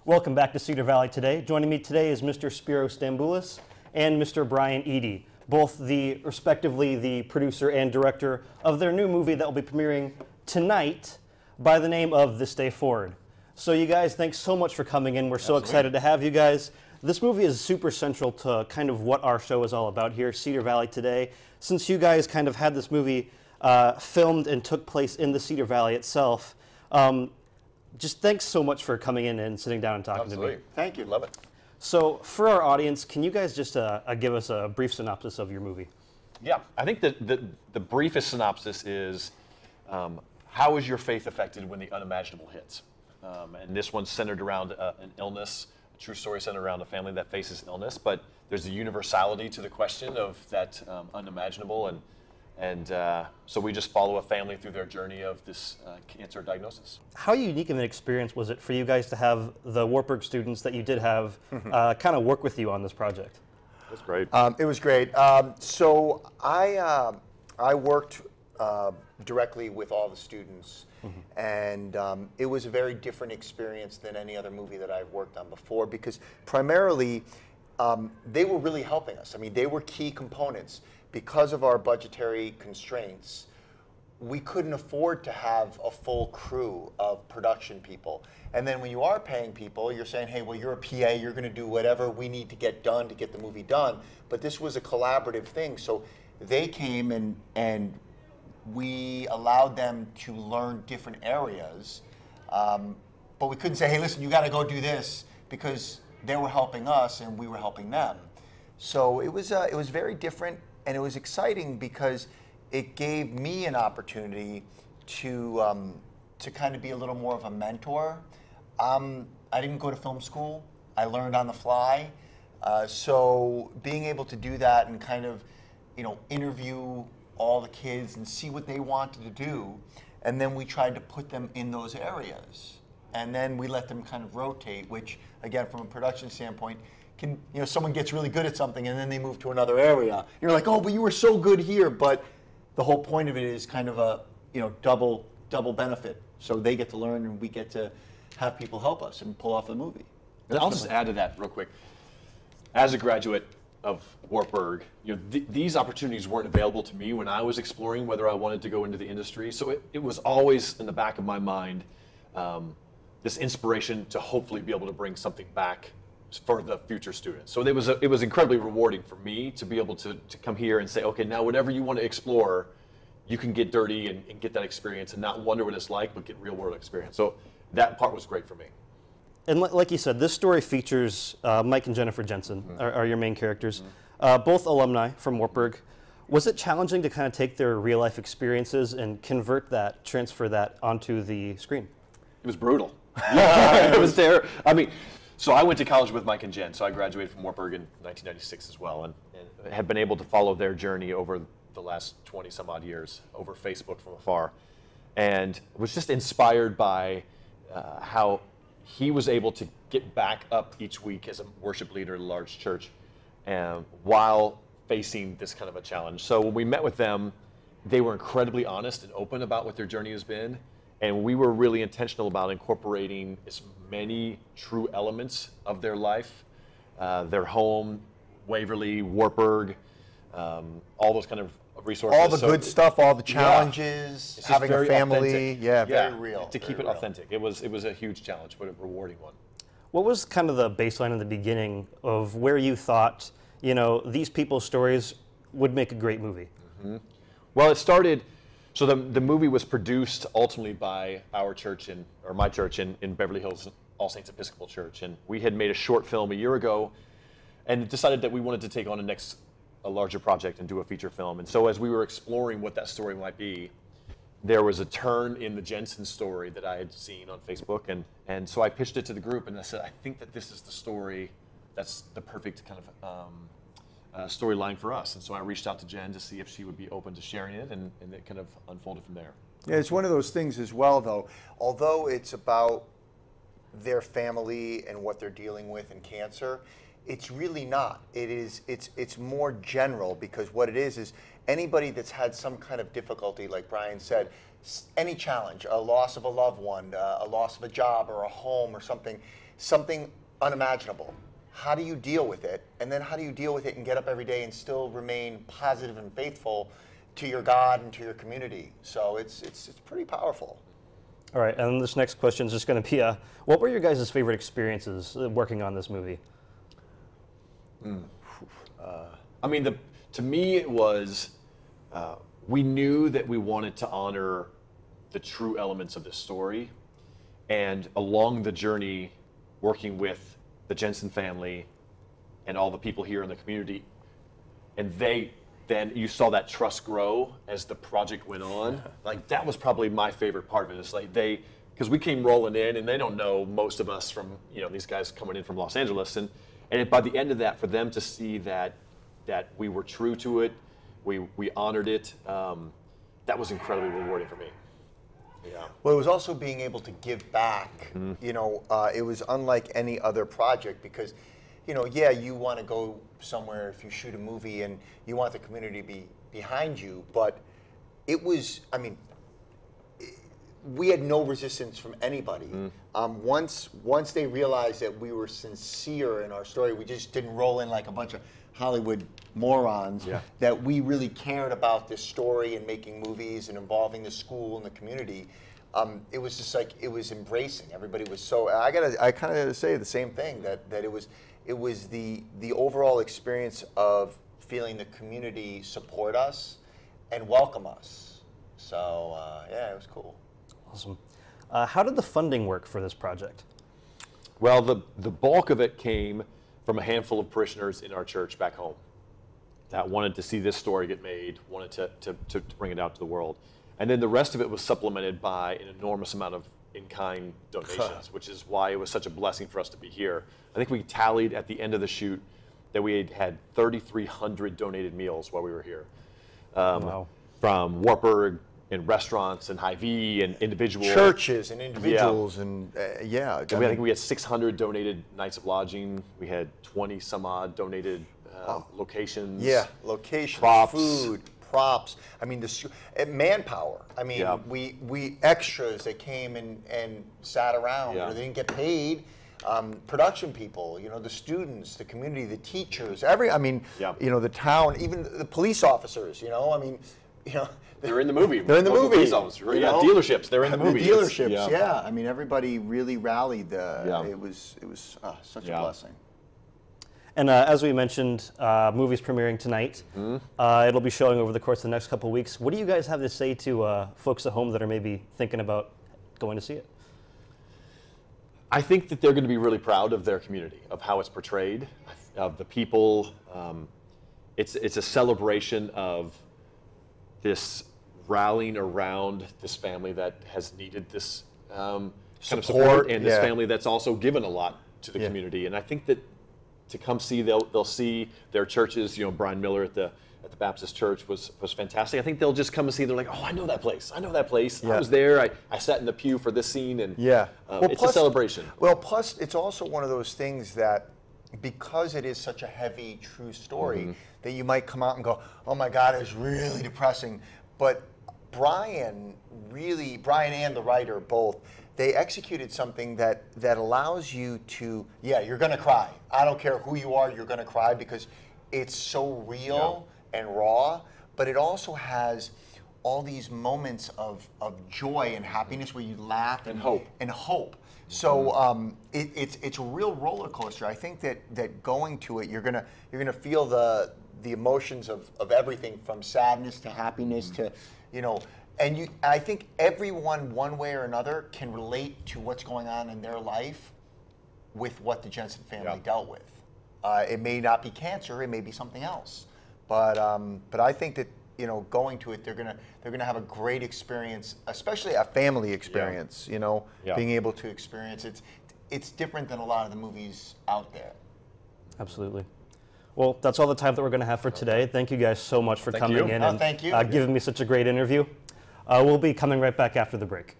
Welcome back to Cedar Valley Today. Joining me today is Mr. Spero Stamboulis and Mr. Brian Eady, both respectively the producer and director of their new movie that will be premiering tonight by the name of This Day Forward. So you guys, thanks so much for coming in. We're so excited to have you guys. This movie is super central to kind of what our show is all about here, Cedar Valley Today. Since you guys kind of had this movie filmed and took place in the Cedar Valley itself, just thanks so much for coming in and sitting down and talking to me. Thank you. Love it. So for our audience, can you guys just give us a brief synopsis of your movie? Yeah, I think that the briefest synopsis is how is your faith affected when the unimaginable hits? And this one's centered around an illness, a true story centered around a family that faces illness, but there's a universality to the question of that unimaginable, and so we just follow a family through their journey of this cancer diagnosis. How unique of an experience was it for you guys to have the Wartburg students that you did have kind of work with you on this project? It was great. It was great. So I worked directly with all the students, and it was a very different experience than any other movie that I've worked on before, because primarily they were really helping us. I mean, they were key components. Because of our budgetary constraints, we couldn't afford to have a full crew of production people. And then when you are paying people, you're saying, hey, well, you're a PA, you're going to do whatever we need to get done to get the movie done. But this was a collaborative thing. So they came and we allowed them to learn different areas. But we couldn't say, hey, listen, you got to go do this, because they were helping us and we were helping them. So it was very different. And it was exciting because it gave me an opportunity to kind of be a little more of a mentor. I didn't go to film school. I learned on the fly. So being able to do that and kind of, interview all the kids and see what they wanted to do, and then we tried to put them in those areas. And then we let them kind of rotate, which, again, from a production standpoint, someone gets really good at something and then they move to another area. You're like, oh, but you were so good here. But the whole point of it is kind of a, double benefit. So they get to learn and we get to have people help us and pull off the movie. And I'll just add to that real quick. As a graduate of Wartburg, these opportunities weren't available to me when I was exploring whether I wanted to go into the industry. So it was always in the back of my mind, this inspiration to hopefully be able to bring something back for the future students. So it was incredibly rewarding for me to be able to come here and say, okay, now whatever you want to explore, you can get dirty and get that experience and not wonder what it's like, but get real world experience. So that part was great for me. And like you said, this story features Mike and Jennifer Jensen are your main characters, both alumni from Wartburg. Was it challenging to kind of take their real life experiences and transfer that onto the screen? It was brutal. It was terrible. I mean, so I went to college with Mike and Jen, so I graduated from Wartburg in 1996 as well, and have been able to follow their journey over the last 20 some odd years over Facebook from afar, and was just inspired by how he was able to get back up each week as a worship leader at a large church while facing this kind of a challenge. So when we met with them, they were incredibly honest and open about what their journey has been. And we were really intentional about incorporating as many true elements of their life, their home, Waverly, Wartburg, all those kind of resources. All the good stuff, all the challenges, having a family. Authentic. Very real. To keep it authentic. It was a huge challenge, but a rewarding one. What was kind of the baseline in the beginning of where you thought, these people's stories would make a great movie? Well, it started... So the movie was produced ultimately by our church, my church in Beverly Hills, All Saints Episcopal Church. And we had made a short film a year ago and decided that we wanted to take on a larger project and do a feature film. And so as we were exploring what that story might be, there was a turn in the Jensen story that I had seen on Facebook. And so I pitched it to the group and I said, I think that this is the story that's the perfect kind of storyline for us. And so I reached out to Jen to see if she would be open to sharing it, and it kind of unfolded from there. Yeah, it's one of those things as well, though. Although it's about their family and what they're dealing with in cancer, it's really not. It's more general, because what it is anybody that's had some kind of difficulty, like Brian said, any challenge, a loss of a loved one, a loss of a job or a home or something unimaginable. How do you deal with it? And then how do you deal with it and get up every day and still remain positive and faithful to your God and to your community? So it's pretty powerful. All right, and this next question is just going to be, what were your guys' favorite experiences working on this movie? I mean, to me it was, we knew that we wanted to honor the true elements of this story, and along the journey, working with the Jensen family and all the people here in the community, and then you saw that trust grow as the project went on. Like, that was probably my favorite part of it. It's like because we came rolling in, and they don't know most of us from, these guys coming in from Los Angeles, and by the end of that, for them to see that we were true to it, we honored it, that was incredibly rewarding for me. Yeah. Well, it was also being able to give back. It was unlike any other project because, yeah, you want to go somewhere if you shoot a movie and you want the community to be behind you, but it was, we had no resistance from anybody. Once they realized that we were sincere in our story, we just didn't roll in like a bunch of Hollywood morons, that we really cared about this story and making movies and involving the school and the community. It was just like, it was embracing. Everybody was so, I kind of say the same thing, that it was the overall experience of feeling the community support us and welcome us. So yeah, it was cool. Awesome. How did the funding work for this project? Well, the bulk of it came from a handful of parishioners in our church back home that wanted to see this story get made, wanted to bring it out to the world. And then the rest of it was supplemented by an enormous amount of in-kind donations, which is why it was such a blessing for us to be here. I think we tallied at the end of the shoot that we had 3,300 donated meals while we were here. Wow. From Wartburg and restaurants and Hy-Vee and individual churches and individuals and yeah. And I think we had 600 donated nights of lodging. We had 20 some odd donated locations. Yeah, locations, props, food, props. I mean, manpower. I mean, we extras that came and sat around. They didn't get paid. Production people, the students, the community, the teachers, the town, even the police officers. They're in the movie. They're in the movie. Police officers, dealerships. They're in the movie. The dealerships. Yeah. I mean, everybody really rallied. It was such a blessing. And as we mentioned, movie's premiering tonight. It'll be showing over the course of the next couple of weeks. What do you guys have to say to folks at home that are maybe thinking about going to see it? I think that they're going to be really proud of their community, of how it's portrayed, of the people. It's a celebration of this rallying around this family that has needed this kind of support, and this family that's also given a lot to the community. And I think that to come see, they'll see their churches. Brian Miller at the Baptist Church was fantastic. I think they'll just come and see. They're like, oh, I know that place. I know that place. I was there. I sat in the pew for this scene, and it's a celebration. Well, plus it's also one of those things that, because it is such a heavy, true story, that you might come out and go, oh my God, it's really depressing. But Brian and the writer both, they executed something that allows you to, you're gonna cry. I don't care who you are, you're gonna cry because it's so real and raw, but it also has all these moments of joy and happiness where you laugh and hope. So it's a real roller coaster. I think that going to it, you're gonna feel the emotions of everything from sadness to happiness to, and I think everyone, one way or another, can relate to what's going on in their life with what the Jensen family dealt with. It may not be cancer, it may be something else, but I think that going to it, they're gonna have a great experience, especially a family experience. Being able to experience it's different than a lot of the movies out there. Absolutely. Well, that's all the time that we're going to have for today. Thank you guys so much for coming in and thank you. Giving me such a great interview. We'll be coming right back after the break.